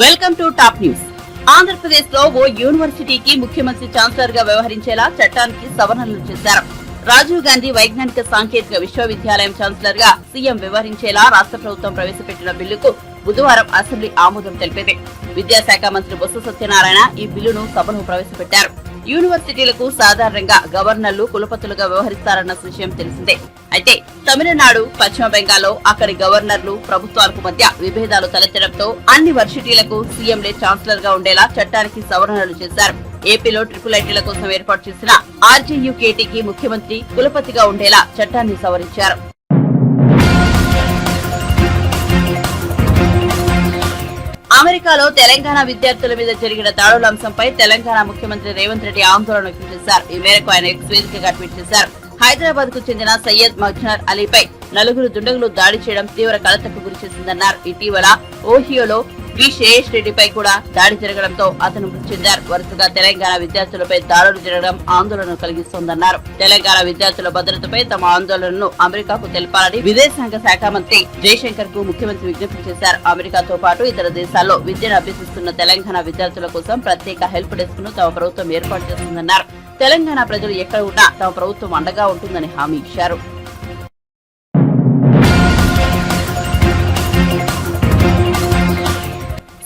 Welcome to top news. Andhra Pradesh లో ఓ యూనివర్సిటీకి ముఖ్యమంత్రి ఛాన్సలర్ గా వ్యవహరించేలా చట్టానికి సవరణలు చేశారు. రాజీవ్ గాంధీ వైజ్ఞానిక సాంకేతిక విశ్వవిద్యాలయం ఛాన్సలర్ గా సీఎం వ్యవహరించేలా రాష్ట్ర ప్రభుత్వం ప్రవేశపెట్టిన బిల్లుకు బుధవారం అసెంబ్లీ ఆమోదం తెలిపింది. విద్యాశాఖ మంత్రి బొత్స సత్యనారాయణ ఈ బిల్లును సభలో ప్రవేశపెట్టారు. యూనివర్సిటీలకు సాధారణంగా గవర్నర్లు కులపతులుగా వ్యవహరిస్తారన్న విషయం తెలిసిందే. అయితే తమిళనాడు, పశ్చిమ బెంగాల్లో అక్కడి గవర్నర్లు, ప్రభుత్వాలకు మధ్య విభేదాలు తలెత్తడంతో అన్ని వర్సిటీలకు సీఎంలే ఛాన్సలర్ గా ఉండేలా చట్టానికి సవరణలు చేశారు. ఏపీలో IIITల కోసం ఏర్పాటు చేసిన RGUKTకి ముఖ్యమంత్రి కులపతిగా ఉండేలా చట్టాన్ని సవరించారు. అమెరికాలో తెలంగాణ విద్యార్థుల మీద జరిగిన దాడుల అంశంపై తెలంగాణ ముఖ్యమంత్రి రేవంత్ రెడ్డి ఆందోళన వ్యక్తం చేశారు. ఈ మేరకు ఆయన ఎక్స్ వేదికగా ట్వీట్ చేశారు. హైదరాబాద్ కు చెందిన సయ్యద్ మజ్హర్ అలీపై నలుగురు దుండగులు దాడి చేయడం తీవ్ర కలతకు గురిచేసిందన్నారు. ఇటీవల ఓహియోలో శ్రేయస్ రెడ్డిపై కూడా దాడి జరగడంతో అతను మృతి చెందారు. వరుసగా తెలంగాణ విద్యార్థులపై దాడులు జరగడం ఆందోళన కలిగిస్తోందన్నారు. తెలంగాణ విద్యార్థుల భద్రతపై తమ ఆందోళనను అమెరికాకు తెలపాలని విదేశాంగ శాఖ మంత్రి జయశంకర్ కు ముఖ్యమంత్రి విజ్ఞప్తి చేశారు. అమెరికాతో పాటు ఇతర దేశాల్లో విద్యను అభ్యసిస్తున్న తెలంగాణ విద్యార్థుల కోసం ప్రత్యేక హెల్ప్ డెస్క్ ను తమ ప్రభుత్వం ఏర్పాటు చేస్తుందన్నారు. తెలంగాణ ప్రజలు ఎక్కడ ఉన్నా తమ ప్రభుత్వం అండగా ఉంటుందని హామీ ఇచ్చారు.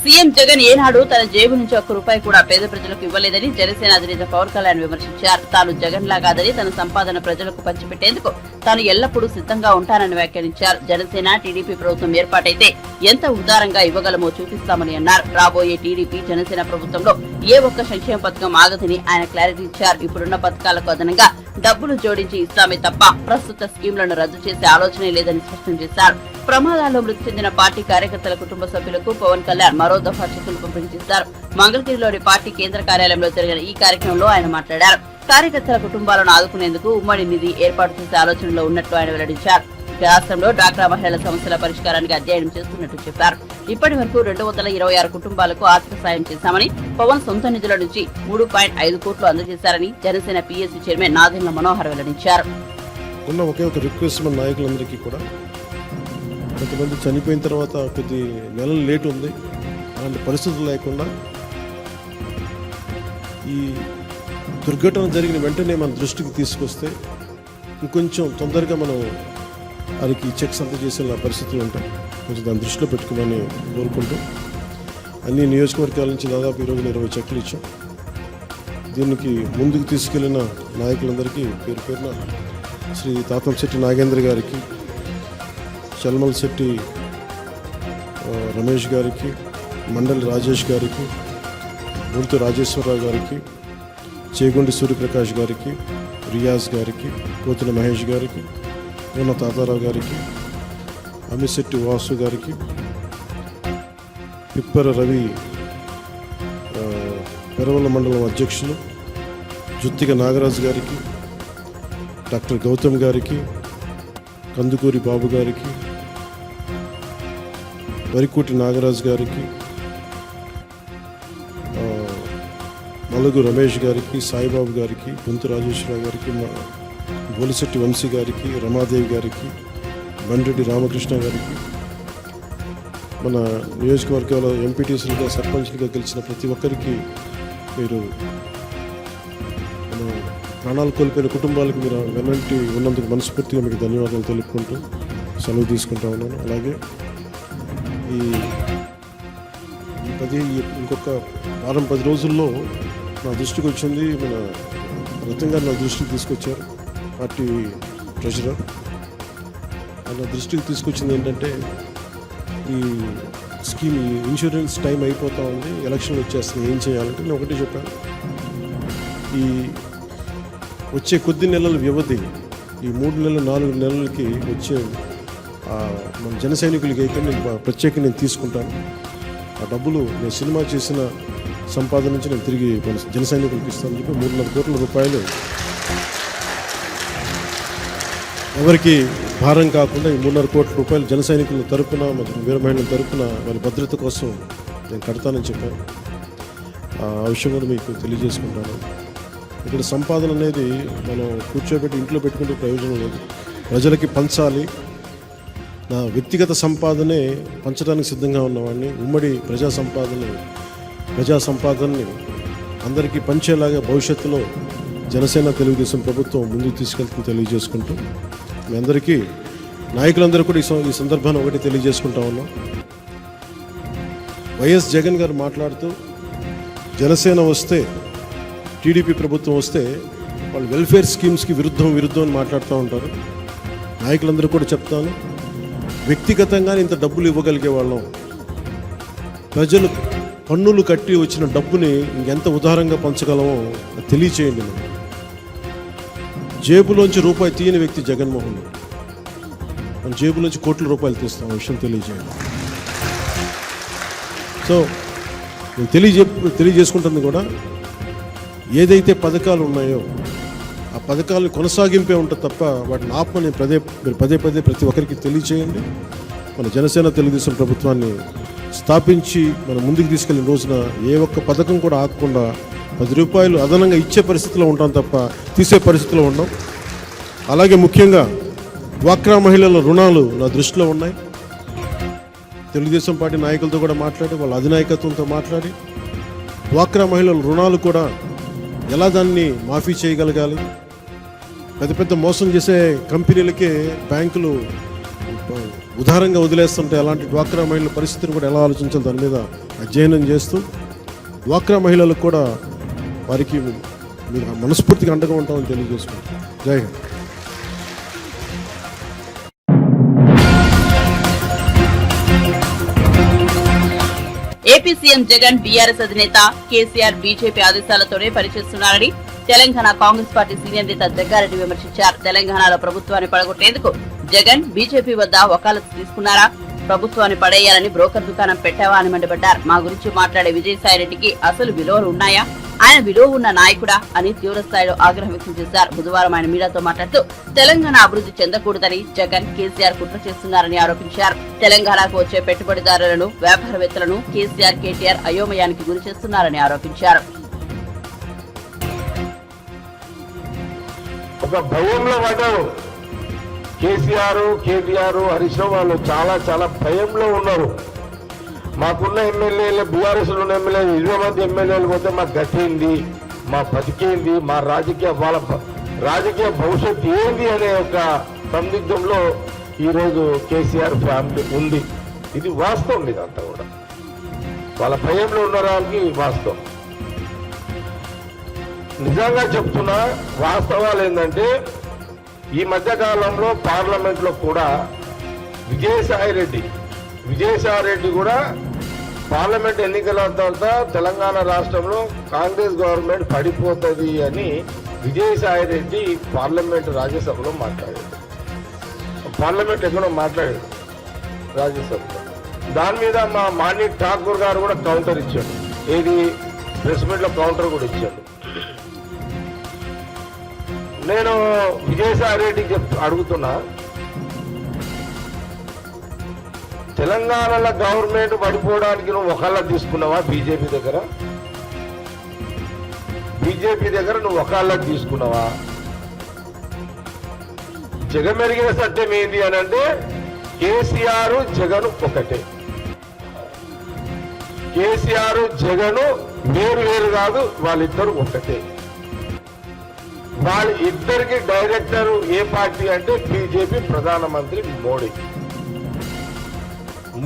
సీఎం జగన్ ఏనాడు తన జేబు నుంచి ₹1 కూడా పేద ప్రజలకు ఇవ్వలేదని జనసేన అధినేత పవన్ కళ్యాణ్ విమర్శించారు. తాను జగన్ లా కాదని తన సంపాదన ప్రజలకు పంచిపెట్టేందుకు తాను ఎల్లప్పుడూ సిద్ధంగా ఉంటానని వ్యాఖ్యానించారు. జనసేన టీడీపీ ప్రభుత్వం ఏర్పాటైతే ఎంత ఉదారంగా ఇవ్వగలమో చూపిస్తామని అన్నారు. రాబోయే టీడీపీ జనసేన ప్రభుత్వంలో ఏ ఒక్క సంక్షేమ పథకం ఆగదని ఆయన క్లారిటీ ఇచ్చారు. ఇప్పుడున్న పథకాలకు అదనంగా డబ్బులు జోడించి ఇస్తామే తప్ప ప్రస్తుత స్కీంలను రద్దు చేసే ఆలోచనే లేదని స్పష్టం చేశారు. ప్రమాదాల్లో మృతి చెందిన పార్టీ కార్యకర్తల కుటుంబ సభ్యులకు పవన్ కళ్యాణ్ మరో దఫా చెక్కులు పంపిణీ చేశారు. మంగళగిరిలోని పార్టీ కేంద్ర కార్యాలయంలో జరిగిన ఈ కార్యక్రమంలో ఆయన మాట్లాడారు. కార్యకర్తల కుటుంబాలను ఆదుకునేందుకు ఉమ్మడి నిధి ఏర్పాటు చేసే ఆలోచనలో ఉన్నట్లు ఆయన వెల్లడించారు. రాష్ట్రంలో డ్వాక్రా మహిళల సమస్యల పరిష్కారానికి అధ్యయనం చేస్తున్నట్టు చెప్పారు. ఇప్పటి వరకు 226 కుటుంబాలకు ఆర్థిక సాయం చేశామని, పవన్ సొంత నిధుల నుంచి 3.5 కోట్లు అందజేశారని జనసేన PSC చైర్మన్ నాదెండ్ల మనోహర్ వెల్లడించారు. ఒకే ఒక రిక్వెస్ట్ మన నాయకులందరికీ కూడా, కొంతమంది చనిపోయిన తర్వాత కొద్ది నెలలు లేట్ ఉంది. అలాంటి పరిస్థితులు లేకుండా ఈ దుర్ఘటన జరిగిన వెంటనే మన దృష్టికి తీసుకొస్తే ఇంకొంచెం తొందరగా మనం వారికి చెక్స్ అంతా చేసేలా పరిస్థితులు ఉంటాయి. కొంచెం దాన్ని దృష్టిలో పెట్టుకోమని కోరుకుంటూ అన్ని నియోజకవర్గాల నుంచి దాదాపు 20 చెక్లు ఇచ్చాం. దీనికి ముందుకు తీసుకెళ్లిన నాయకులందరికీ పేరు పేరున శ్రీ తాతంశెట్టి నాగేంద్ర గారికి, చల్మల్ శెట్టి రమేష్ గారికి, మండలి రాజేష్ గారికి, గుంతు రాజేశ్వరరావు గారికి, చేగొండి సూర్యప్రకాష్ గారికి, రియాజ్ గారికి, పోతుల మహేష్ గారికి, పూన తాతారావు గారికి, అమిశెట్టి వాసు గారికి, పిప్పర రవి పెరవల మండలం అధ్యక్షులు జుత్తిగ నాగరాజు గారికి, డాక్టర్ గౌతమ్ గారికి, కందుకూరి బాబు గారికి, వరికోటి నాగరాజు గారికి, మలుగు రమేష్ గారికి, సాయిబాబు గారికి, గుంతు రాజేశ్వరరావు గారికి, బోలిశెట్టి వంశీ గారికి, రమాదేవి గారికి, బండ్రెడ్డి రామకృష్ణ గారికి, మన నియోజకవర్గాల ఎంపీటీసీలుగా సర్పంచ్లుగా గెలిచిన ప్రతి ఒక్కరికి మీరు మన ప్రాణాలు కోల్పోయిన కుటుంబాలకు మీరు వెనంటి ఉన్నందుకు మనస్ఫూర్తిగా మీకు ధన్యవాదాలు తెలుపుకుంటూ సెలవు తీసుకుంటా ఉన్నాను. అలాగే ఇంకొక వారం 10 రోజుల్లో నా దృష్టికి వచ్చింది, మన రతన్ గారు నా దృష్టికి తీసుకొచ్చారు, పార్టీ ట్రెజరర్. నా దృష్టికి తీసుకొచ్చింది ఏంటంటే, ఈ స్కీమ్ ఇన్సూరెన్స్ టైం అయిపోతూ ఉంది, ఎలక్షన్ వచ్చేస్తుంది, ఏం చేయాలంటే నేను ఒకటే చెప్పాను. ఈ వచ్చే కొద్ది నెలల వ్యవధి, ఈ 3 నెలలు 4 నెలలకి వచ్చే మన జన సైనికులకి అయితే నేను ప్రత్యేకంగా నేను తీసుకుంటాను. ఆ డబ్బులు నేను సినిమా చేసిన సంపాదన నుంచి నేను తిరిగి మన జన సైనికులకి ఇస్తానని చెప్పి 3.5 కోట్ల రూపాయలు ఎవరికి భారం కాకుండా ఈ 3.5 కోట్ల రూపాయలు జన సైనికుల తరపున, వీర మహిళల తరపున వారి భద్రత కోసం నేను కడతానని చెప్పాను. ఆ విషయం కూడా మీకు తెలియజేసుకుంటాను. ఇక్కడ సంపాదన అనేది మనం కూర్చోబెట్టి ఇంట్లో పెట్టుకుంటే ప్రయోజనం లేదు, ప్రజలకి పంచాలి. నా వ్యక్తిగత సంపాదనే పంచడానికి సిద్ధంగా ఉన్నవాడిని. ఉమ్మడి ప్రజా సంపాదనని అందరికీ పంచేలాగా భవిష్యత్తులో జనసేన తెలుగుదేశం ప్రభుత్వం ముందుకు తీసుకెళ్తుందని తెలియజేసుకుంటూ మీ అందరికీ నాయకులందరూ కూడా ఈ సందర్భాన్ని ఒకటి తెలియజేసుకుంటా ఉన్నాం. వైఎస్ జగన్ గారు మాట్లాడుతూ జనసేన వస్తే, టీడీపీ ప్రభుత్వం వస్తే వాళ్ళు వెల్ఫేర్ స్కీమ్స్కి విరుద్ధం అని మాట్లాడుతూ ఉంటారు. నాయకులందరూ కూడా చెప్తాను, వ్యక్తిగతంగా ఇంత డబ్బులు ఇవ్వగలిగే వాళ్ళం, ప్రజలు పన్నులు కట్టి వచ్చిన డబ్బుని ఇంకెంత ఉదారంగా పంచగలమో తెలియచేయండి. మనం జేబులోంచి రూపాయి తీయని వ్యక్తి జగన్మోహన్, మన జేబులోంచి కోట్ల రూపాయలు తీస్తాం, ఆ విషయం తెలియజేయండి. సో నేను తెలియజేసుకుంటుంది కూడా, ఏదైతే పథకాలు ఉన్నాయో ఆ పథకాలను కొనసాగింపే ఉంటుంది తప్ప వాటిని ఆపమని మీరు పదే ప్రతి ఒక్కరికి తెలియచేయండి. మన జనసేన తెలుగుదేశం ప్రభుత్వాన్ని స్థాపించి మనం ముందుకు తీసుకెళ్లిన రోజున ఏ ఒక్క పథకం కూడా ఆగకుండా 10 రూపాయలు అదనంగా ఇచ్చే పరిస్థితిలో ఉంటాం తప్ప తీసే పరిస్థితిలో ఉన్నాం. అలాగే ముఖ్యంగా డ్వాక్రా మహిళల రుణాలు నా దృష్టిలో ఉన్నాయి. తెలుగుదేశం పార్టీ నాయకులతో కూడా మాట్లాడి, వాళ్ళ అధినాయకత్వంతో మాట్లాడి డ్వాక్రా మహిళల రుణాలు కూడా ఎలా దాన్ని మాఫీ చేయగలగాలి, పెద్ద మోసం చేసే కంపెనీలకే బ్యాంకులు ఉదారంగా వదిలేస్తుంటే అలాంటి డ్వాక్రా మహిళల పరిస్థితిని కూడా ఎలా ఆలోచించాలి దాని మీద అధ్యయనం చేస్తూ డ్వాక్రా మహిళలకు కూడా వారికి మీరు మనస్ఫూర్తిగా అండగా ఉంటామని తెలియజేసుకుంటాం. జై Hind. AP CM Jagan BRS అధినేత కేసీఆర్ బీజేపీ ఆదేశాలతోనే పనిచేస్తున్నారని తెలంగాణ కాంగ్రెస్ పార్టీ సీనియర్ నేత జగ్గారెడ్డి విమర్శించారు. తెలంగాణలో ప్రభుత్వాన్ని పడగొట్టేందుకు జగన్ బీజేపీ వద్ద వకాలతు తీసుకున్నారా? ప్రభుత్వాన్ని పడేయాలని బ్రోకర్ దుకాణం పెట్టావా అని మండిపడ్డారు. మా గురించి మాట్లాడే విజయసాయిరెడ్డికి అసలు విలువలు ఉన్నాయా? ఆయన విలువ ఉన్న నాయకుడా అని తీవ్రస్థాయిలో ఆగ్రహం వ్యక్తం చేశారు. బుధవారం ఆయన మీడియాతో మాట్లాడుతూ తెలంగాణ అభివృద్ధి చెందకూడదని జగన్, కేసీఆర్ కుట్ర చేస్తున్నారని ఆరోపించారు. తెలంగాణకు వచ్చే పెట్టుబడిదారులను, వ్యాపారవేత్తలను కేసీఆర్, కేటీఆర్ అయోమయానికి గురి చేస్తున్నారని ఆరోపించారు. ఒక భయంలో పడ్డారు కేసీఆర్, కేటీఆర్, హరీష్ రావు. వాళ్ళు చాలా భయంలో ఉన్నారు. మాకున్న ఎమ్మెల్యేలు, బీఆర్ఎస్లో ఉన్న ఎమ్మెల్యేలు 20 మంది ఎమ్మెల్యేలు పోతే మాకు గట్టేంది, మా బతికేంది, మా రాజకీయ భవిష్యత్తు ఏంది అనే ఒక సందిగ్ధంలో ఈరోజు కేసీఆర్ ఫ్యామిలీ ఉంది. ఇది వాస్తవం. ఇదంతా కూడా వాళ్ళ భయంలో ఉండడానికి వాస్తవం. నిజంగా చెప్తున్నా, వాస్తవాలు ఏంటంటే ఈ మధ్యకాలంలో పార్లమెంట్లో కూడా విజయసాయిరెడ్డి కూడా పార్లమెంట్ ఎన్నికల తర్వాత తెలంగాణ రాష్ట్రంలో కాంగ్రెస్ గవర్నమెంట్ పడిపోతుంది అని విజయసాయిరెడ్డి పార్లమెంట్ రాజ్యసభలో మాట్లాడాడు. పార్లమెంట్ ఎక్కడో మాట్లాడాడు రాజ్యసభలో. దాని మీద మా మాణిక్ ఠాకూర్ గారు కూడా కౌంటర్ ఇచ్చాడు. ఏది ప్రెస్ మీట్లో కౌంటర్ కూడా ఇచ్చాడు. నేను విజయసాయిరెడ్డికి అడుగుతున్నా, తెలంగాణలో గవర్నమెంట్ పడిపోవడానికి నువ్వు ఒకళ్ళ తీసుకున్నావా? బీజేపీ దగ్గర నువ్వు ఒకళ్ళ తీసుకున్నావా? జగమెరిగిన సత్యం ఏంటి అని అంటే కేసీఆర్, జగన్ ఒకటే. కేసీఆర్, జగన్ వేరు కాదు, వాళ్ళిద్దరు ఒకటే. వాళ్ళ ఇద్దరికి డైరెక్టర్ ఏ పార్టీ అంటే బీజేపీ, ప్రధానమంత్రి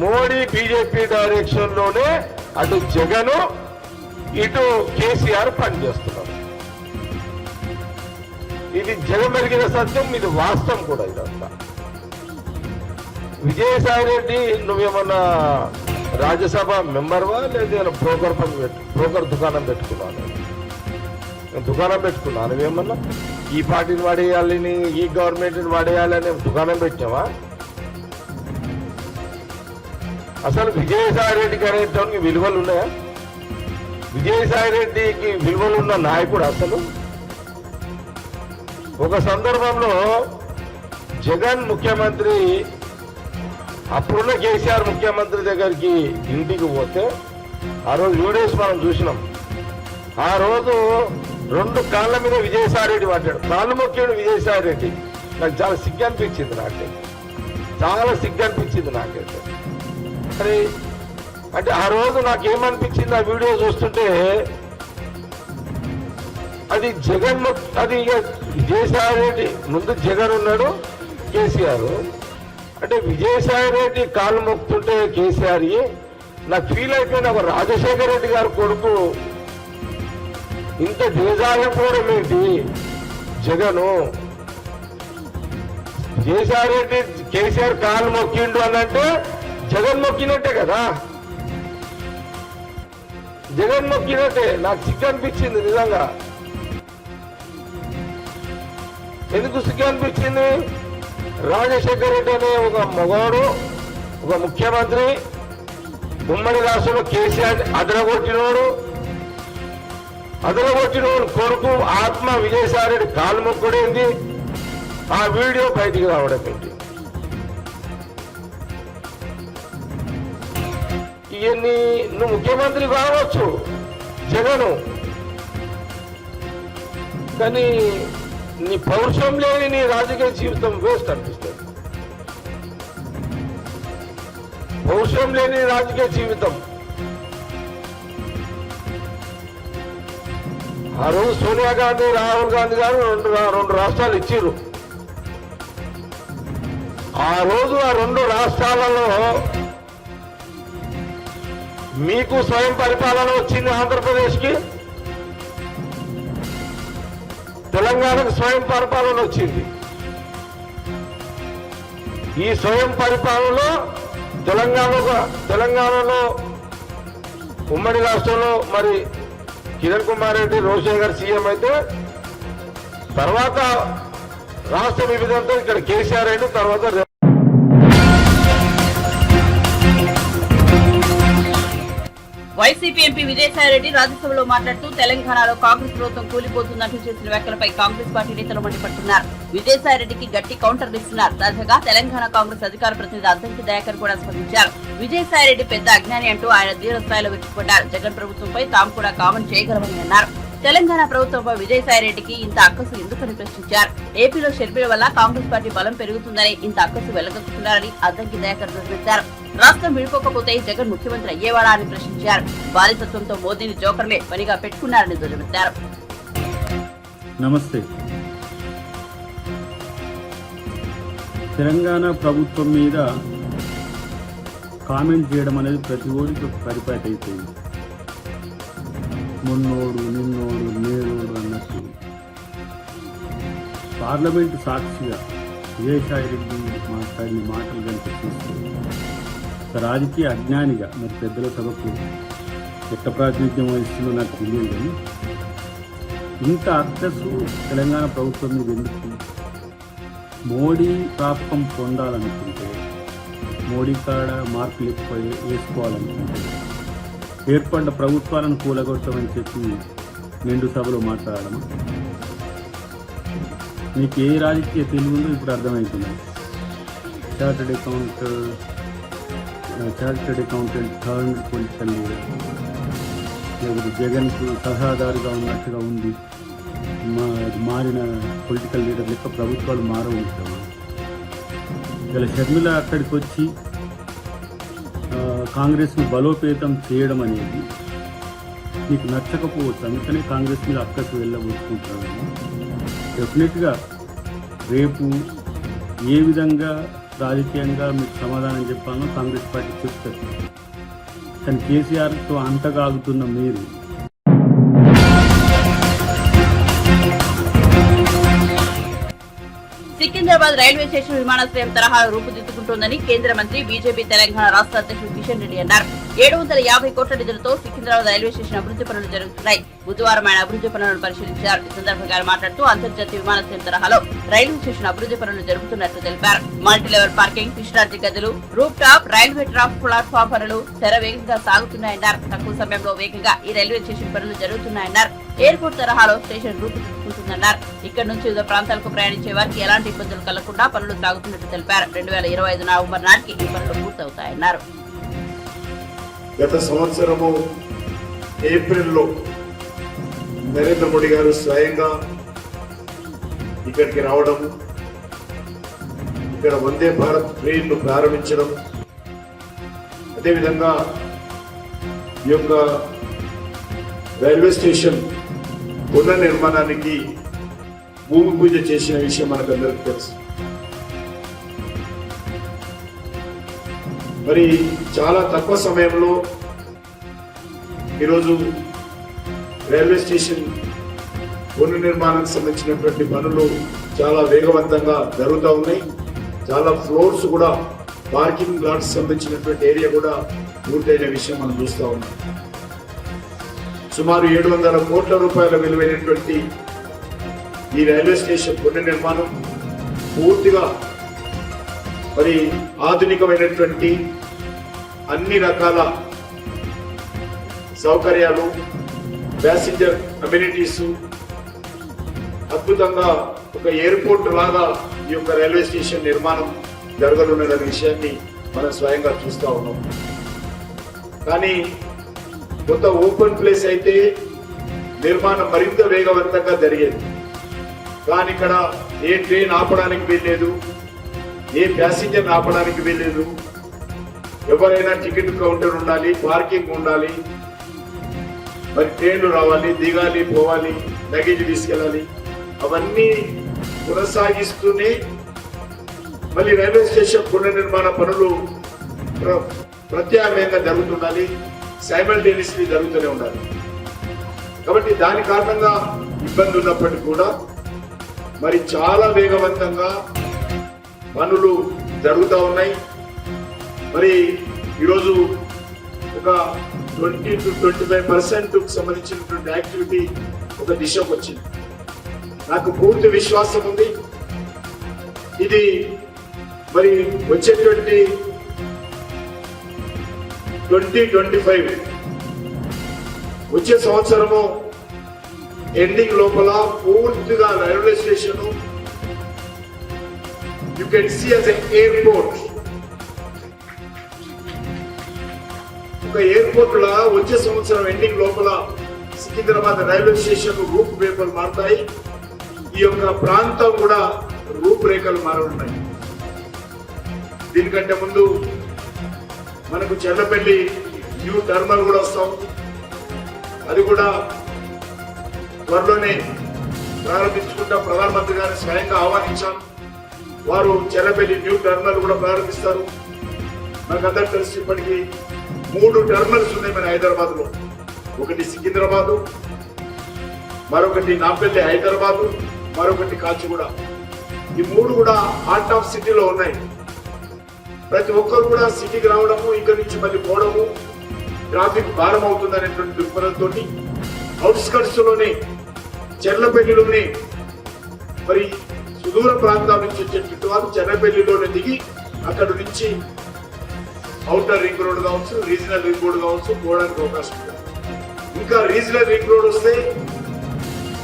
మోడీ బీజేపీ డైరెక్షన్ లోనే అటు జగన్, ఇటు కేసీఆర్ పనిచేస్తున్నారు. ఇది జగమెరిగిన సత్యం, ఇది వాస్తవం కూడా. ఇదంతా విజయసాయిరెడ్డి నువ్వేమన్నా రాజ్యసభ మెంబర్వా లేదా బ్రోకర్ దుకాణం పెట్టుకున్నాను? దుకాణం పెట్టుకున్నాను నువ్వేమన్నా? ఈ పార్టీని వాడేయాలని, ఈ గవర్నమెంట్ని వాడేయాలని దుకాణం పెట్టావా? అసలు విజయసాయిరెడ్డికి అనేటానికి విలువలు ఉన్నాయా? విజయసాయిరెడ్డికి విలువలున్న నాయకుడు అసలు? ఒక సందర్భంలో జగన్ ముఖ్యమంత్రి, అప్పుడున్న కేసీఆర్ ముఖ్యమంత్రి దగ్గరికి ఇంటికి పోతే ఆ రోజు వీడియోస్ మనం చూసినాం. ఆ రోజు 2 కాళ్ళ మీద విజయసాయిరెడ్డి పడ్డాడు. కాళ్ళు మొక్కాడు విజయసాయిరెడ్డి. నాకు చాలా సిగ్గు అనిపించింది. చాలా సిగ్గు అనిపించింది నాకైతే. మరి అంటే ఆ రోజు నాకేమనిపించింది ఆ వీడియో చూస్తుంటే, అది జగన్ అది ఇక విజయసాయి రెడ్డి ముందు జగన్ ఉన్నాడు, కేసీఆర్ అంటే విజయసాయి రెడ్డి కాలు మొక్కుతుంటే కేసీఆర్ నాకు ఫీల్ అయిపోయిన ఒక రాజశేఖర రెడ్డి గారు కొడుకు ఇంత దిగజారిపోవడం ఏంటి జగను. విజయసాయి రెడ్డి కేసీఆర్ కాలు మొక్కిండు అని అంటే జగన్ మొక్కినట్టే కదా, జగన్ మొక్కినట్టే. నాకు సిగ్గు అనిపించింది నిజంగా. ఎందుకు సిగ్గు అనిపించింది? రాజశేఖర రెడ్డి అనే ఒక మగవాడు, ఒక ముఖ్యమంత్రి, ఉమ్మడి రాష్ట్రంలో కేసీఆర్ అదరగొట్టినోడు కొడుకు ఆత్మ విజయసాయి రెడ్డి కాలు మొక్కుడేంటి, ఆ వీడియో బయటికి రావడం ఏంటి? ఇవన్నీ నువ్వు ముఖ్యమంత్రి కావచ్చు జగను, కానీ నీ పౌరుషం లేని నీ రాజకీయ జీవితం వేస్ట్ అనిపిస్తుంది. పౌరుషం లేని రాజకీయ జీవితం. ఆ రోజు సోనియా గాంధీ, రాహుల్ గాంధీ గారు రెండు రాష్ట్రాలు ఇచ్చిర్రు. ఆ రోజు ఆ రెండు రాష్ట్రాలలో మీకు స్వయం పరిపాలన వచ్చింది ఆంధ్రప్రదేశ్కి, తెలంగాణకు స్వయం పరిపాలన వచ్చింది. ఈ స్వయం పరిపాలనలో తెలంగాణలో ఉమ్మడి రాష్ట్రంలో మరి కిరణ్ కుమార్ రెడ్డి, రోషయ్య గారు సీఎం అయితే, తర్వాత రాష్ట్ర విభజనతో ఇక్కడ కేసీఆర్ అయిన తర్వాత వైసీపీ ఎంపీ విజయసాయి రెడ్డి రాజ్యసభలో మాట్లాడుతూ తెలంగాణలో కాంగ్రెస్ ప్రభుత్వం కూలిపోతుందంటూ చేసిన వ్యాఖ్యలపై కాంగ్రెస్ పార్టీ నేతలు మండిపడుతున్నారు. విజయసాయి రెడ్డికి గట్టి కౌంటర్ ఇస్తున్నారు. తాజాగా తెలంగాణ కాంగ్రెస్ అధికార ప్రతినిధి అద్దంకి దయాకర్ కూడా స్పందించారు. విజయసాయి రెడ్డి పెద్ద అజ్ఞాని అంటూ ఆయన తీవ్ర స్థాయిలో విరుచుకుపడ్డారు. జగన్ ప్రభుత్వంపై తాము కూడా కామెంట్ చేయగలమని అన్నారు. తెలంగాణ ప్రభుత్వంపై విజయసాయి రెడ్డికి ఇంత అక్కసు ఎందుకని ప్రశ్నించారు. ఏపీలో షర్మిల వల్ల కాంగ్రెస్ పార్టీ బలం పెరుగుతుందని ఇంత అక్కసు వెళ్లగక్కుతున్నారని అద్దంకి దయాకర్ ధ్వజమెత్తారు. రాష్ట్రం విడిపోకపోతే జగన్ ముఖ్యమంత్రి అయ్యేవాడా అని ప్రశ్నించారు. బాధితత్వంతో మోదీని జోకర్లే పనిగా పెట్టుకున్నారని ధ్వజమెత్తారు. నమస్తే. తెలంగాణ ప్రభుత్వం మీద కామెంట్ చేయడం అనేది ప్రతి ఓడికి ఒక పరిపాటి అయిపోయింది. మొన్నోడు, నిన్నోడు, నేడోడు అన్నట్టు పార్లమెంటు సాక్షిగా విజయసాయి రెడ్డి మాట్లాడిన మాటలు కనుక చూస్తే ఒక రాజకీయ అజ్ఞానిగా మరి పెద్దల సభకు ఎట్ట ప్రాతినిధ్యం వహిస్తుందో నాకు తెలియదు. కానీ ఇంత అక్కసు తెలంగాణ ప్రభుత్వం మీద ఎందుకు? మోడీ ప్రాపకం పొందాలనుకుంటే, మోడీ కాడ మార్కులు ఎక్కువ వేసుకోవాలనుకుంటే, ఏర్పడ్డ ప్రభుత్వాలను కూలగొట్టమని చెప్పి నిండు సభలో మాట్లాడడం మీకు ఏ రాజకీయ తెలివిందో ఇప్పుడు అర్థమవుతుంది. Chartered accountant third political leader, లేకపోతే జగన్కు సలహాదారుగా ఉన్నట్టుగా ఉంది. మారిన పొలిటికల్ లీడర్ లెక్క ప్రభుత్వాలు మారవుంటాము. ఇలా షర్మిల అక్కడికి వచ్చి కాంగ్రెస్ను బలోపేతం చేయడం అనేది మీకు నచ్చకపోవచ్చు. అందుకనే కాంగ్రెస్ మీద అక్కడికి వెళ్ళబోసుకుంటున్నాము. డెఫినెట్గా రేపు ఏ విధంగా రాజకీయంగా మీకు సమాధానం చెప్పాలో కాంగ్రెస్ పార్టీ చెప్తారు. కానీ కేసీఆర్తో అంటగాగుతున్న మీరు సికింద్రాబాద్ రైల్వే స్టేషన్ విమానాశ్రయం తరహాలో రూపుదిద్దుకుంటోందని కేంద్ర మంత్రి బీజేపీ తెలంగాణ రాష్ట్ర అధ్యక్షుడు కిషన్ రెడ్డి అన్నారు. 750 కోట్ల నిధులతో సికింద్రాబాద్ రైల్వే స్టేషన్ అభివృద్ధి పనులు జరుగుతున్నాయి. బుధవారం ఆయన అభివృద్ధి పనులను పరిశీలించారు. ఈ సందర్భంగా ఆయన మాట్లాడుతూ అంతర్జాతీయ విమానాశ్రయం తరహాలో రైల్వే స్టేషన్ అభివృద్ధి పనులు జరుగుతున్నట్లు తెలిపారు. మల్టీ లెవెల్ పార్కింగ్, విశ్రాంతి గదులు, roof top, railway track platform పనులు వేగంగా సాగుతున్నాయన్నారు. తక్కువ సమయంలో వేగంగా ఈ రైల్వే స్టేషన్ పనులు జరుగుతున్నాయన్నారు. ఎయిర్పోర్ట్ తరహాలో స్టేషన్ రూపుదిద్దుకుంటుందన్నారు. ఇక్కడి నుంచి వివిధ ప్రాంతాలకు ప్రయాణించే వారికి ఎలాంటి ఇబ్బందులు కలగకుండా పనులు సాగుతున్నట్టు తెలిపారు. 2025 నవంబర్ నాటికి ఈ పనులు పూర్తవుతాయన్నారు. గత సంవత్సరము ఏప్రిల్లో నరేంద్ర మోడీ గారు స్వయంగా ఇక్కడికి రావడం, ఇక్కడ వందే భారత్ ట్రైన్ను ప్రారంభించడం, అదేవిధంగా ఈ యొక్క రైల్వే స్టేషన్ పునర్నిర్మాణానికి భూమి పూజ చేసిన విషయం మనకందరికీ తెలుసు. మరి చాలా తక్కువ సమయంలో ఈరోజు రైల్వే స్టేషన్ పునర్నిర్మాణానికి సంబంధించినటువంటి పనులు చాలా వేగవంతంగా జరుగుతూ ఉన్నాయి. చాలా ఫ్లోర్స్ కూడా, పార్కింగ్ లాట్స్ సంబంధించినటువంటి ఏరియా కూడా పూర్తయిన విషయం మనం చూస్తూ ఉన్నాం. సుమారు 700 కోట్ల రూపాయల విలువైనటువంటి ఈ రైల్వే స్టేషన్ పునర్నిర్మాణం పూర్తిగా మరి ఆధునికమైనటువంటి అన్ని రకాల సౌకర్యాలు, ప్యాసింజర్ అమ్యూనిటీస్, అద్భుతంగా ఒక ఎయిర్పోర్ట్ లాగా ఈ యొక్క రైల్వే స్టేషన్ నిర్మాణం జరగనున్న విషయాన్ని మనం స్వయంగా చూస్తూ ఉన్నాం. కానీ కొంత ఓపెన్ ప్లేస్ అయితే నిర్మాణం మరింత వేగవంతంగా జరిగేది. కానీ ఇక్కడ ఏ ట్రైన్ ఆపడానికి వీల్లేదు, ఏ ప్యాసింజర్ ఆపడానికి వీల్లేదు. ఎవరైనా టికెట్ కౌంటర్ ఉండాలి, పార్కింగ్ ఉండాలి, మరి ట్రైన్లు రావాలి, దిగాలి, పోవాలి, లగేజ్ తీసుకెళ్ళాలి. అవన్నీ కొనసాగిస్తూనే మళ్ళీ రైల్వే స్టేషన్ పునర్నిర్మాణ పనులు ప్రత్యామ్నాయంగా జరుగుతుండాలి, సైమల్టేనియస్లీ జరుగుతూనే ఉండాలి. కాబట్టి దాని కారణంగా ఇబ్బంది ఉన్నప్పటికీ కూడా మరి చాలా వేగవంతంగా పనులు జరుగుతూ ఉన్నాయి. మరి ఈరోజు ఒక 20 to 25% సంబంధించినటువంటి యాక్టివిటీ ఒక దిశకు వచ్చింది. నాకు పూర్తి విశ్వాసం ఉంది ఇది మరి వచ్చేటువంటి 2025 వచ్చే సంవత్సరము ఎండింగ్ లోపల పూర్తిగా railway station you can see as airport, ఒక ఎయిర్పోర్ట్ లా వచ్చే సంవత్సరం ఎండింగ్ లోపల సికింద్రాబాద్ రైల్వే స్టేషన్ రూపురేఖలు మారుతాయి. ఈ యొక్క ప్రాంతం కూడా రూపురేఖలు మారనున్నాయి. దీనికంటే ముందు మనకు చెర్లపల్లి న్యూ టర్మినల్ కూడా వస్తాం, అది కూడా త్వరలోనే ప్రారంభించుకుంటా. ప్రధానమంత్రి గారిని స్వయంగా ఆహ్వానించాం. వారు చెర్లపల్లి న్యూ టర్మినల్ కూడా ప్రారంభిస్తారు. మనకందరూ తెలిసి ఇప్పటికీ 3 టర్మినల్స్ ఉన్నాయి మన హైదరాబాద్ లో. ఒకటి సికింద్రాబాదు, మరొకటి నాంపల్లి హైదరాబాదు, మరొకటి కాచిగూడ. ఈ 3 కూడా హార్ట్ ఆఫ్ సిటీలో ఉన్నాయి. ప్రతి ఒక్కరు కూడా సిటీకి రావడము, ఇక్కడి నుంచి మళ్ళీ పోవడము, ట్రాఫిక్ భారం అవుతుంది అనేటువంటి దృక్పథంతో అవుట్స్కట్స్ లోనే చెర్లపల్లిలోనే మరి సుదూర ప్రాంతాల నుంచి వచ్చేటువంటి వారు చెర్లపల్లిలోనే దిగి అక్కడ నుంచి అవుటర్ రింగ్ రోడ్ కావచ్చు, రీజనల్ రింగ్ రోడ్ కావచ్చు పోవడానికి అవకాశం ఉంది. ఇంకా రీజనల్ రింగ్ రోడ్ వస్తే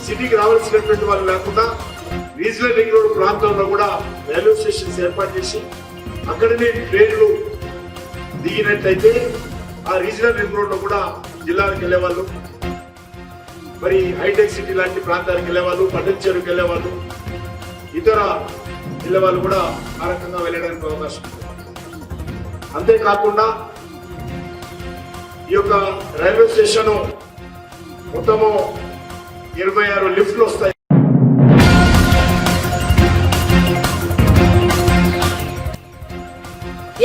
సిటీకి రావాల్సినటువంటి వాళ్ళు లేకుండా రీజనల్ రింగ్ రోడ్ ప్రాంతంలో కూడా రైల్వే స్టేషన్స్ ఏర్పాటు చేసి అక్కడనే ట్రైన్లు దిగినట్లయితే ఆ రీజనల్ రింగ్ రోడ్ లో కూడా జిల్లాలకు వెళ్ళేవాళ్ళు, మరి హైటెక్ సిటీ లాంటి ప్రాంతానికి వెళ్ళేవాళ్ళు, పట్టణచెరువుకి వెళ్ళేవాళ్ళు, ఇతర వెళ్ళేవాళ్ళు కూడా ఆ రకంగా వెళ్ళడానికి అవకాశం ఉంది. అంతేకాకుండా ఈ యొక్క రైల్వే స్టేషన్ మొత్తము 26 లిఫ్ట్లు వస్తాయి.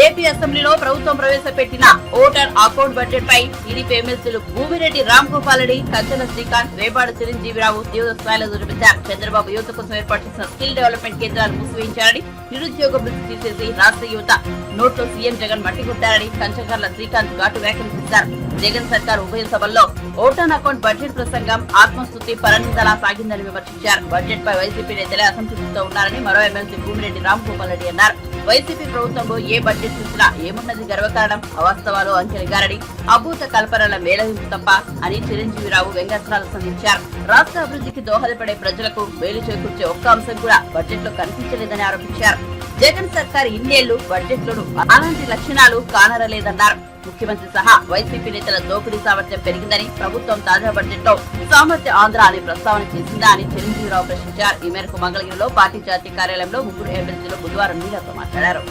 ఏపీ అసెంబ్లీలో ప్రభుత్వం ప్రవేశపెట్టిన ఓటర్ అకౌంట్ బడ్జెట్ పై టీడీపీ ఎమ్మెల్సీలు భూమిరెడ్డి రామ్ గోపాల్ రెడ్డి, కంచెల శ్రీకాంత్, వేపాడ చిరంజీవిరావు తీవ్ర స్థాయిలో దుర్వించారు. చంద్రబాబు యువత కోసం ఏర్పాటు చేసిన స్కిల్ డెవలప్మెంట్ కేంద్రాలు మూసివేయించారని, నిరుద్యోగ వృత్తి తీసేసి రాష్ట్ర యువత నోట్లో సీఎం జగన్ మట్టి కొట్టారని కంచకర్ల శ్రీకాంత్ ఘాటు వ్యాఖ్యలు చేశారు. జగన్ సర్కార్ ఉభయ సభల్లో ఓటాన్ అకౌంట్ బడ్జెట్ ప్రసంగం ఆత్మస్తుతి పరనిందలా సాగిందని విమర్శించారు. బడ్జెట్ పై వైసీపీ నేతలే అసంతృప్తితో ఉన్నారని మరో ఎమ్మెల్సీ భూమిరెడ్డి రామ్ గోపాల్ రెడ్డి అన్నారు. వైసీపీ ప్రభుత్వంలో ఏ బడ్జెట్ చూసినా ఏమున్నది గర్వకారణం, అవాస్తవాలు అంకెలిగారని, అభూత కల్పనల మేళవింపు తప్ప అని చిరంజీవిరావు వ్యంగ్యాస్త్రాలు సంధించారు. రాష్ట్ర అభివృద్ధికి దోహదపడే ప్రజలకు మేలు చేకూర్చే ఒక్క అంశం కూడా బడ్జెట్ లో కనిపించలేదని ఆరోపించారు. జగన్ సర్కార్ ఇన్నేళ్లు బడ్జెట్ లోను అలాంటి లక్షణాలు కానరలేదన్నారు. ముఖ్యమంత్రి సహా వైసీపీ నేతల దోపిడీ సామర్థ్యం పెరిగిందని, ప్రభుత్వం తాజా బడ్జెట్ లో సామర్థ్య ఆంధ్ర అని ప్రస్తావన చేసిందా అని చిరంజీవిరావు ప్రశ్నించారు. ఈ మేరకు మంగళగిరిలో పార్టీ జాతీయ కార్యాలయంలో ముగ్గురు ఎమ్మెల్యేలు బుధవారం మీడియాతో మాట్లాడారు.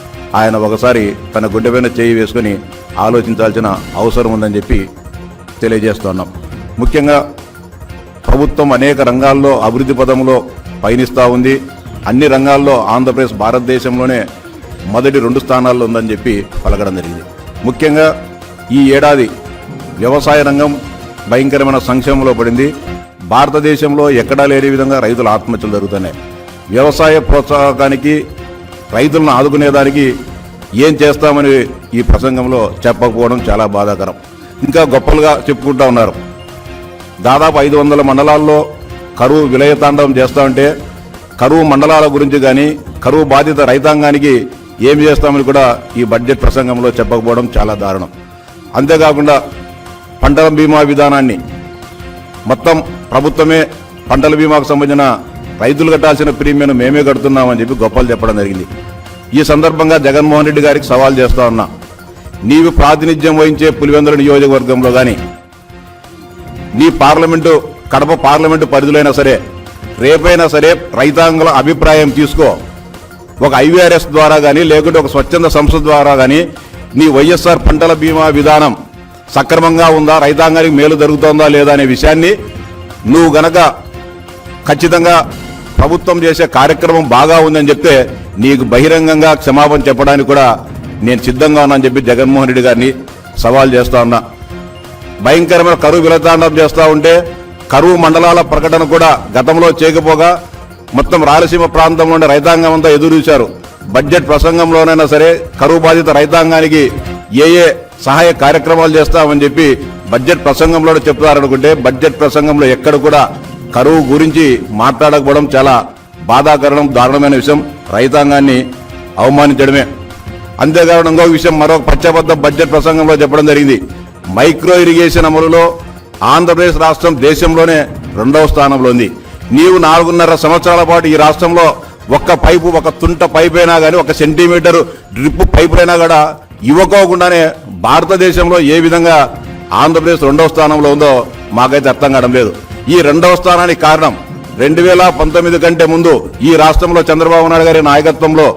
ఆయన ఒకసారి తన గుండెపైన చేయి వేసుకుని ఆలోచించాల్సిన అవసరం ఉందని చెప్పి తెలియజేస్తున్నాం. ముఖ్యంగా ప్రభుత్వం అనేక రంగాల్లో అభివృద్ధి పదంలో పయనిస్తూ ఉంది. అన్ని రంగాల్లో ఆంధ్రప్రదేశ్ భారతదేశంలోనే మొదటి 2 స్థానాల్లో ఉందని చెప్పి పలకడం జరిగింది. ముఖ్యంగా ఈ ఏడాది వ్యవసాయ రంగం భయంకరమైన సంక్షేమంలో పడింది. భారతదేశంలో ఎక్కడా లేని విధంగా రైతుల ఆత్మహత్యలు జరుగుతున్నాయి. వ్యవసాయ ప్రోత్సాహకానికి, రైతులను ఆదుకునేదానికి ఏం చేస్తామని ఈ ప్రసంగంలో చెప్పకపోవడం చాలా బాధాకరం. ఇంకా గొప్పలుగా చెప్పుకుంటూ ఉన్నారు. దాదాపు 500 మండలాల్లో కరువు విలయతాండవం చేస్తూ ఉంటే కరువు మండలాల గురించి కానీ, కరువు బాధిత రైతాంగానికి ఏం చేస్తామని కూడా ఈ బడ్జెట్ ప్రసంగంలో చెప్పకపోవడం చాలా దారుణం. అంతేకాకుండా పంటల బీమా విధానాన్ని మొత్తం ప్రభుత్వమే పంటల బీమాకు సంబంధించిన రైతులు కట్టాల్సిన ప్రీమియం మేమే కడుతున్నామని చెప్పి గొప్పలు చెప్పడం జరిగింది. ఈ సందర్భంగా జగన్మోహన్ రెడ్డి గారికి సవాల్ చేస్తా ఉన్నా, నీవు ప్రాతినిధ్యం వహించే పులివెందుల నియోజకవర్గంలో కానీ, నీ పార్లమెంటు కడప పార్లమెంటు పరిధిలో సరే, రేపైనా సరే రైతాంగుల అభిప్రాయం తీసుకో. ఒక IVRS ద్వారా కానీ, లేకుంటే ఒక స్వచ్ఛంద సంస్థ ద్వారా కానీ నీ వైఎస్ఆర్ పంటల బీమా విధానం సక్రమంగా ఉందా, రైతాంగానికి మేలు జరుగుతుందా లేదా అనే విషయాన్ని నువ్వు గనక ఖచ్చితంగా ప్రభుత్వం చేసే కార్యక్రమం బాగా ఉందని చెప్తే నీకు బహిరంగంగా క్షమాపణ చెప్పడానికి కూడా నేను సిద్ధంగా ఉన్నానని చెప్పి జగన్మోహన్ రెడ్డి గారిని సవాల్ చేస్తా ఉన్నా. భయంకరమైన కరువు విలతాండం చేస్తూ ఉంటే కరువు మండలాల ప్రకటన కూడా గతంలో చేయకపోగా మొత్తం రాయలసీమ ప్రాంతంలో ఉండే రైతాంగం అంతా ఎదురు చూశారు. బడ్జెట్ ప్రసంగంలోనైనా సరే కరువు బాధిత రైతాంగానికి ఏ సహాయ కార్యక్రమాలు చేస్తామని చెప్పి బడ్జెట్ ప్రసంగంలో చెప్తారనుకుంటే బడ్జెట్ ప్రసంగంలో ఎక్కడ కూడా కరువు గురించి మాట్లాడకపోవడం చాలా బాధాకరణం, దారుణమైన విషయం. రైతాంగాన్ని అవమానించడమే. అంతేకాకుండా ఇంకొక విషయం, మరొక పచ్చబద్ధ బడ్జెట్ ప్రసంగంలో చెప్పడం జరిగింది. మైక్రో ఇరిగేషన్ అమలులో ఆంధ్రప్రదేశ్ రాష్ట్రం దేశంలోనే 2వ స్థానంలో ఉంది. నీవు 4.5 సంవత్సరాల పాటు ఈ రాష్ట్రంలో ఒక్క పైపు, ఒక తుంట పైపు అయినా కానీ, 1 సెంటీమీటర్ డ్రిప్ పైపులైనా కూడా ఇవ్వకోకుండానే భారతదేశంలో ఏ విధంగా ఆంధ్రప్రదేశ్ 2వ స్థానంలో ఉందో మాకైతే అర్థం కావడం లేదు. ఈ 2వ స్థానానికి కారణం 2019 కంటే ముందు ఈ రాష్ట్రంలో చంద్రబాబు నాయుడు గారి నాయకత్వంలో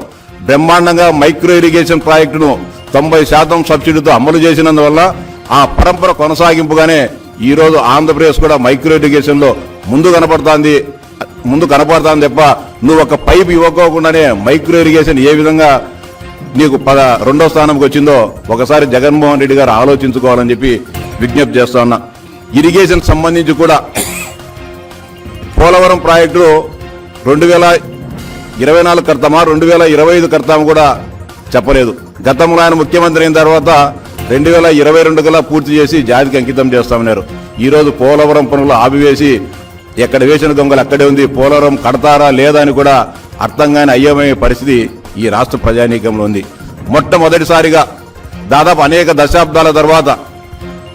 బ్రహ్మాండంగా మైక్రో ఇరిగేషన్ ప్రాజెక్టును 90% సబ్సిడీతో అమలు చేసినందువల్ల ఆ పరంపర కొనసాగింపుగానే ఈ రోజు ఆంధ్రప్రదేశ్ కూడా మైక్రో ఇరిగేషన్ లో ముందు కనపడుతోంది తప్ప నువ్వు ఒక పైపు ఇవ్వకోకుండానే మైక్రో ఇరిగేషన్ ఏ విధంగా నీకు 2వ స్థానంకి వచ్చిందో ఒకసారి జగన్మోహన్ రెడ్డి గారు ఆలోచించుకోవాలని చెప్పి విజ్ఞప్తి చేస్తా ఉన్నా. ఇరిగేషన్ సంబంధించి కూడా పోలవరం ప్రాజెక్టు 2024 కడతామా 2025 కడతామా కూడా చెప్పలేదు. గతంలో ఆయన ముఖ్యమంత్రి అయిన తర్వాత 2022 కల్లా పూర్తి చేసి జాతికి అంకితం చేస్తామన్నారు. ఈరోజు పోలవరం పనులు ఆపివేసి ఎక్కడ వేసిన దొంగలు అక్కడే ఉంది. పోలవరం కడతారా లేదా అని కూడా అర్థం కాని అయ్యమయ్యే పరిస్థితి ఈ రాష్ట్ర ప్రజానీకంలో ఉంది. మొట్టమొదటిసారిగా దాదాపు అనేక దశాబ్దాల తర్వాత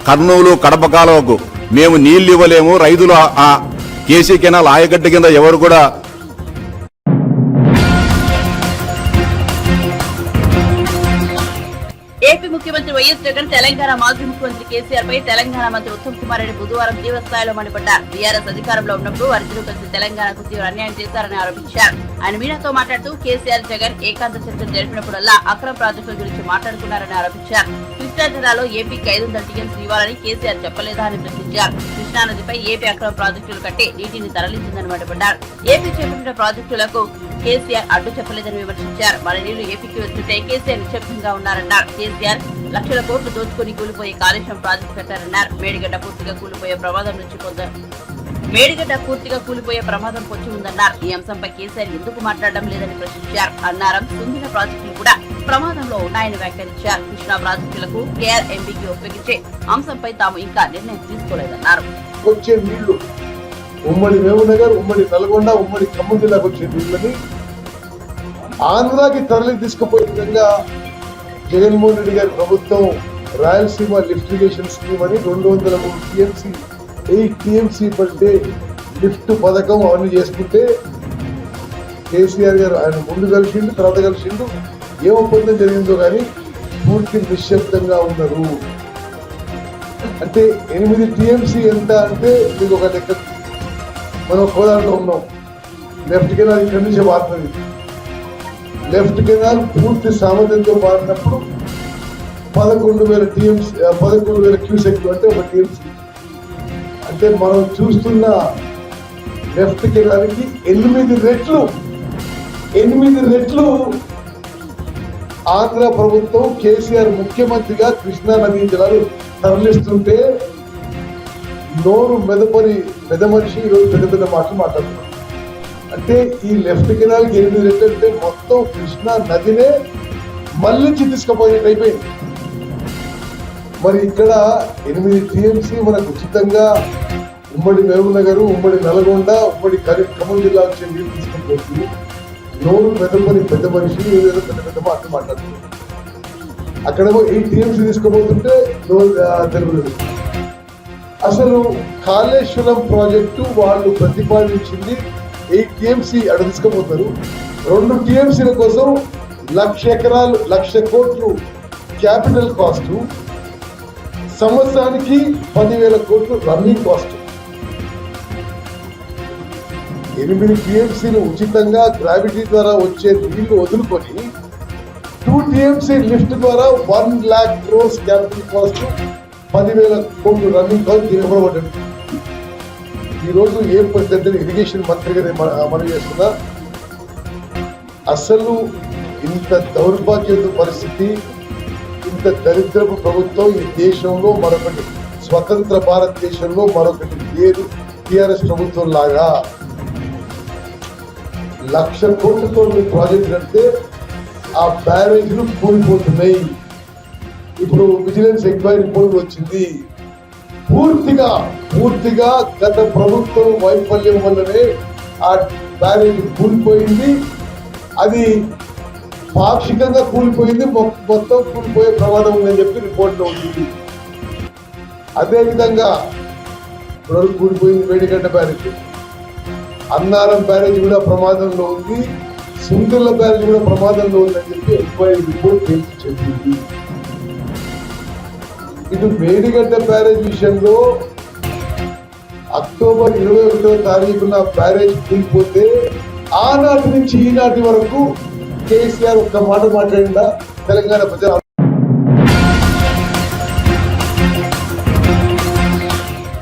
కర్నూలు కడప కాలువకు మేము నీళ్లు ఇవ్వలేము, రైతులు ఆ కేసీ కెనాల్ ఆయకట్టు కింద ఎవరు కూడా ఏపీ ముఖ్యమంత్రి వైఎస్ జగన్ తెలంగాణ మాజీ ముఖ్యమంత్రి కేసీఆర్ పై తెలంగాణ మంత్రి ఉత్తమ్ కుమార్ రెడ్డి బుధవారం తీవ్ర స్థాయిలో మండిపడ్డారు. బీఆర్ఎస్ అధికారంలో ఉన్నప్పుడు వారిద్దరూ కలిసి తెలంగాణకు తీవ్ర అన్యాయం చేశారని ఆరోపించారు. ఆయన మీడియాతో మాట్లాడుతూ కేసీఆర్ జగన్ ఏకాంత చర్చలు జరిపినప్పుడల్లా అక్రమ ప్రాజెక్టుల గురించి మాట్లాడుకున్నారని ఆరోపించారు. కృష్ణా జిల్లాలో ఏపీకి 500 టీఎంసీ ఇవ్వాలని కేసీఆర్ చెప్పలేదా అని ప్రశ్నించారు. కృష్ణానదిపై ఏపీ అక్రమ ప్రాజెక్టులు కట్టి నీటిని తరలించిందని మండిపడ్డారు. ఏపీ చేపట్టిన ప్రాజెక్టులకు కేసీఆర్ అడ్డు చెప్పలేదని విమర్శించారు. మన నీళ్లు ఏపీకి వస్తుంటే కేసీఆర్ నిశ్శబ్దంగా ఉన్నారన్నారు. కేసీఆర్ లక్షల కోట్లు దోచుకుని కూలిపోయే కాళేశ్వరం ప్రాజెక్టు కట్టారన్నారు. మేడిగడ్డ పూర్తిగా కూలిపోయే ప్రమాదం పొంచి ఉందన్నారు. ఈ అంశంపై కేసీఆర్ ఎందుకు మాట్లాడడం లేదని ప్రశ్నించారు. అన్నారం సుందిన ప్రాజెక్టులు కూడా ప్రమాదంలో ఉన్నాయని వ్యాఖ్యానించారు. కృష్ణా ప్రాజెక్టులకు KRMBకి ఉపయోగించే అంశంపై తాము ఇంకా నిర్ణయం తీసుకోలేదన్నారు. వచ్చే నీళ్లు ఉమ్మడి మహబూబ్నగర్, ఉమ్మడి నల్గొండ, ఉమ్మడి ఖమ్మం జిల్లాకు వచ్చే నీళ్ళని ఆంధ్రాకి తరలి తీసుకుపోయే విధంగా జగన్మోహన్ రెడ్డి గారి ప్రభుత్వం రాయలసీమ లిఫ్ట్ ఇరిగేషన్ స్కీమ్ అని 203 TMC 8 TMC per day lift పథకం అవన్నీ చేసుకుంటే కేసీఆర్ గారు ఆయన ముందు కలిసిండు, తర్వాత కలిసిండు. ఏ ఒప్పందం జరిగిందో కానీ పూర్తి నిశ్శబ్దంగా ఉన్నారు. అంటే 8 టీఎంసీ ఎంత అంటే మీకు ఒక లెక్క, మనం కోదాడలో ఉన్నాం, లెఫ్ట్ కెనాల్ ఇక్కడి నుంచి మారుతుంది. లెఫ్ట్ కెనాల్ పూర్తి సామర్థ్యంతో మారినప్పుడు 11,000 టీఎంసీ, 11,000 క్యూసెక్లు అంటే ఒక టీఎంసీ. అంటే మనం చూస్తున్న లెఫ్ట్ కెనాల్కి 8 రెట్లు ఆంధ్ర ప్రభుత్వం కేసీఆర్ ముఖ్యమంత్రిగా కృష్ణా నదీ జలాలు తరలిస్తుంటే నోరు పెద్ద మనిషి ఈరోజు పెద్ద మాటలు మాట్లాడుతున్నారు. అంటే ఈ లెఫ్ట్ కెనాల్కి 8 రెట్లు అంటే మొత్తం కృష్ణా నదినే మళ్ళించి తీసుకుపోయినట్టు అయిపోయింది. మరి ఇక్కడ 8 టీఎంసీ మనకు ఉచితంగా ఉమ్మడి మహబూబ్ నగర్, ఉమ్మడి నల్గొండ, ఉమ్మడి ఖమ్మం జిల్లా వచ్చే నీళ్ళు తీసుకుపోతుంది. నోరు పెద్ద మనిషి ఏదో పెద్ద మాటలు మాట్లాడుతున్నారు. అక్కడేమో 8 టీఎంసీ తీసుకుపోతుంటే నోరు తెలుగులేదు. అసలు కాళేశ్వరం ప్రాజెక్టు వాళ్ళు ప్రతిపాదించింది 8 టీఎంసీ అక్కడ తీసుకుపోతారు. 2 టీఎంసీల కోసం 1,00,000 ఎకరాలు 1,00,000 కోట్లు క్యాపిటల్ కాస్ట్, సంవత్సరానికి 10,000 కోట్లు రన్నింగ్ కాస్ట్. 8 టీఎంసీలు ఉచితంగా గ్రావిటీ ద్వారా వచ్చే నీళ్లు వదులుకొని 2 టీఎంసీ లిఫ్ట్ ద్వారా 1,00,000 crores క్యాపిటల్ కాస్ట్, 10,000 కోట్లు రన్నింగ్ కాస్ట్ ఇవ్వబడ్డాడు. ఈరోజు ఏం పరిస్థితి ఇరిగేషన్ మంత్రిగా మనం చేస్తున్నా. అసలు ఇంత దౌర్భాగ్యత పరిస్థితి, ఇంత దరిద్రపు ప్రభుత్వం ఈ దేశంలో మరొకటి, స్వతంత్ర భారతదేశంలో మరొకటి లేదు. టిఆర్ఎస్ ప్రభుత్వం లాగా 1,00,000 కోట్లతో ప్రాజెక్ట్ కడితే ఆ బ్యారేజ్లు కూలిపోతున్నాయి. ఇప్పుడు విజిలెన్స్ ఎంక్వైరీ రిపోర్ట్ వచ్చింది. పూర్తిగా గత ప్రభుత్వం వైఫల్యం వల్లనే ఆ బ్యారేజ్ కూలిపోయింది. అది పాక్షికంగా కూలిపోయింది, మొత్తం కూలిపోయే ప్రమాదం ఉందని చెప్పి రిపోర్ట్లో ఉంది. అదేవిధంగా ఇప్పుడు కూలిపోయింది మేడిగడ్డ బ్యారేజ్, అన్నారం బ్యారేజ్ కూడా ప్రమాదంలో ఉంది, సుందిర్ల బ్యారేజ్ కూడా ప్రమాదంలో ఉందని చెప్పి ఎంక్వైరీ రిపోర్ట్ తేల్చి చెప్పింది. ఇటు మేడిగడ్డ బ్యారేజ్ విషయంలో అక్టోబర్ 21వ తారీఖున బ్యారేజ్ కూలిపోతే ఆనాటి నుంచి ఈనాటి వరకు కేసీఆర్ ఒక్క మాట మాట్లాడిందా తెలంగాణ ప్రజలు?